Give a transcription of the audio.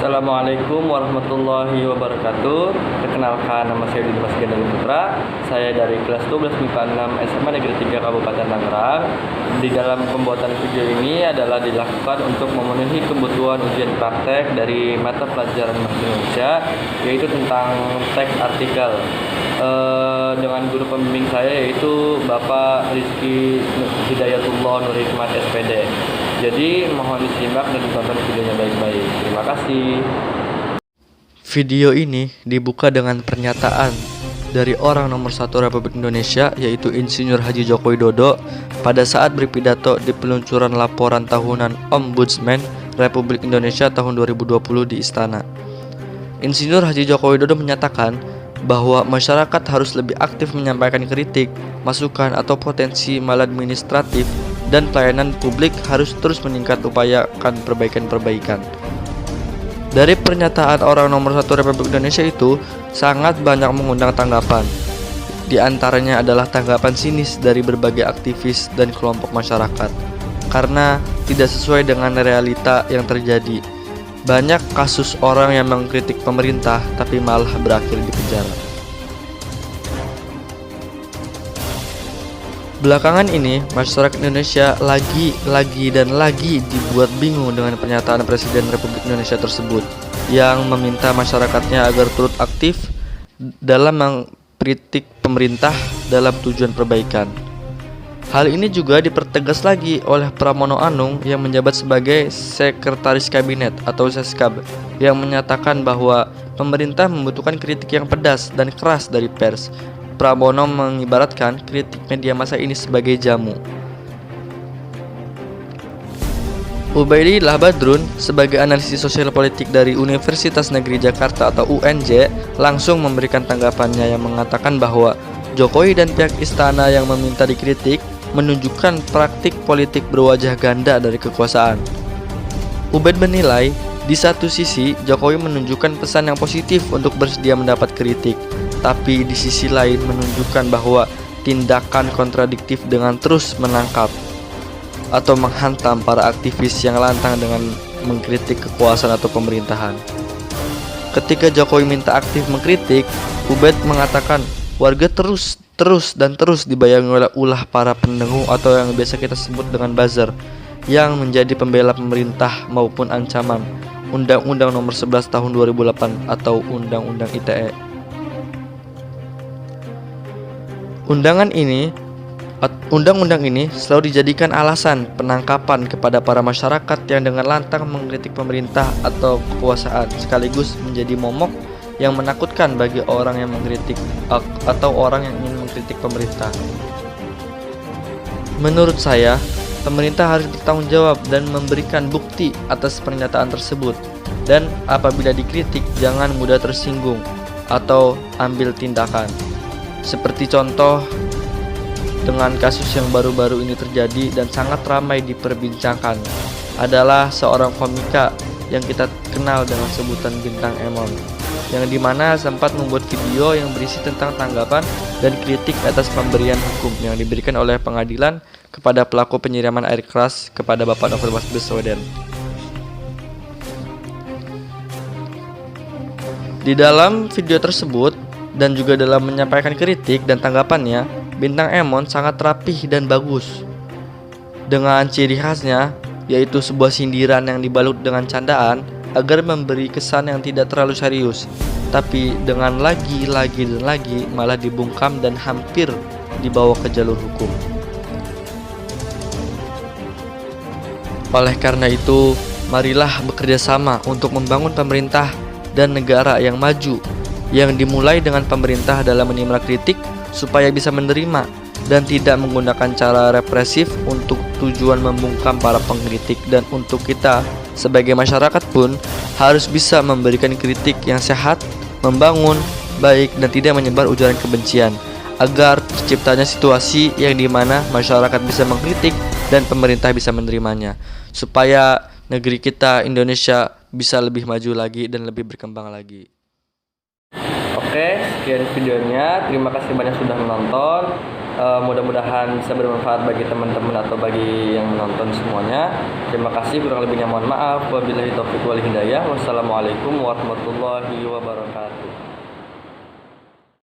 Assalamualaikum warahmatullahi wabarakatuh. Perkenalkan, nama saya Dimas Gendali Putra. Saya dari kelas 12 MIPA 6 SMA Negeri 3 Kabupaten Tangerang. Di dalam pembuatan video ini adalah dilakukan untuk memenuhi kebutuhan ujian praktek dari mata pelajaran Bahasa Indonesia, yaitu tentang teks artikel. Dengan guru pembimbing saya yaitu Bapak Rizky Hidayatullah Nur Hikmat SPD. Jadi mohon disimak dan ditonton videonya baik-baik. Terima kasih. Video ini dibuka dengan pernyataan dari orang nomor 1 Republik Indonesia, yaitu Insinyur Haji Joko Widodo pada saat berpidato di peluncuran laporan tahunan Ombudsman Republik Indonesia tahun 2020 di Istana. Insinyur Haji Joko Widodo menyatakan bahwa masyarakat harus lebih aktif menyampaikan kritik, masukan atau potensi maladministratif, dan pelayanan publik harus terus meningkat upayakan perbaikan-perbaikan. Dari pernyataan orang nomor 1 Republik Indonesia itu sangat banyak mengundang tanggapan. Di antaranya adalah tanggapan sinis dari berbagai aktivis dan kelompok masyarakat karena tidak sesuai dengan realita yang terjadi. Banyak kasus orang yang mengkritik pemerintah tapi malah berakhir di penjara. Belakangan ini, masyarakat Indonesia lagi dibuat bingung dengan pernyataan Presiden Republik Indonesia tersebut yang meminta masyarakatnya agar turut aktif dalam mengkritik pemerintah dalam tujuan perbaikan. Hal ini juga dipertegas lagi oleh Pramono Anung yang menjabat sebagai Sekretaris Kabinet atau Seskab, yang menyatakan bahwa pemerintah membutuhkan kritik yang pedas dan keras dari pers. Pramono mengibaratkan kritik media massa ini sebagai jamu. Ubaidillah Badrun sebagai analisis sosial politik dari Universitas Negeri Jakarta atau UNJ langsung memberikan tanggapannya yang mengatakan bahwa Jokowi dan pihak istana yang meminta dikritik menunjukkan praktik politik berwajah ganda dari kekuasaan. Ubaid menilai, di satu sisi Jokowi menunjukkan pesan yang positif untuk bersedia mendapat kritik, tapi di sisi lain menunjukkan bahwa tindakan kontradiktif dengan terus menangkap atau menghantam para aktivis yang lantang dengan mengkritik kekuasaan atau pemerintahan. Ketika Jokowi minta aktif mengkritik, Ubaid mengatakan warga terus dibayangi oleh ulah para pendengung atau yang biasa kita sebut dengan buzzer yang menjadi pembela pemerintah maupun ancaman Undang-Undang Nomor 11 Tahun 2008 atau Undang-Undang ITE. Undang-undang ini selalu dijadikan alasan penangkapan kepada para masyarakat yang dengan lantang mengkritik pemerintah atau kekuasaan, sekaligus menjadi momok yang menakutkan bagi orang yang mengkritik atau orang yang ingin mengkritik pemerintah. Menurut saya, pemerintah harus bertanggung jawab dan memberikan bukti atas pernyataan tersebut. Dan apabila dikritik, jangan mudah tersinggung atau ambil tindakan. Seperti contoh dengan kasus yang baru-baru ini terjadi dan sangat ramai diperbincangkan adalah seorang komika yang kita kenal dengan sebutan Bintang Emon, yang dimana sempat membuat video yang berisi tentang tanggapan dan kritik atas pemberian hukum yang diberikan oleh pengadilan kepada pelaku penyiraman air keras kepada Bapak Novel Baswedan. Di dalam video tersebut dan juga dalam menyampaikan kritik dan tanggapannya, Bintang Emon sangat rapih dan bagus dengan ciri khasnya, yaitu sebuah sindiran yang dibalut dengan candaan agar memberi kesan yang tidak terlalu serius, tapi dengan lagi malah dibungkam dan hampir dibawa ke jalur hukum. Oleh karena itu, marilah bekerja sama untuk membangun pemerintah dan negara yang maju, yang dimulai dengan pemerintah dalam menerima kritik supaya bisa menerima dan tidak menggunakan cara represif untuk tujuan membungkam para pengkritik. Dan untuk kita sebagai masyarakat pun harus bisa memberikan kritik yang sehat, membangun, baik, dan tidak menyebar ujaran kebencian, agar terciptanya situasi yang dimana masyarakat bisa mengkritik dan pemerintah bisa menerimanya, supaya negeri kita Indonesia bisa lebih maju lagi dan lebih berkembang lagi. Oke, sekian videonya. Terima kasih banyak sudah menonton. Mudah-mudahan bisa bermanfaat bagi teman-teman atau bagi yang menonton semuanya. Terima kasih, kurang lebihnya mohon maaf. Wabillahi taufiq wal hidayah. Wassalamualaikum warahmatullahi wabarakatuh.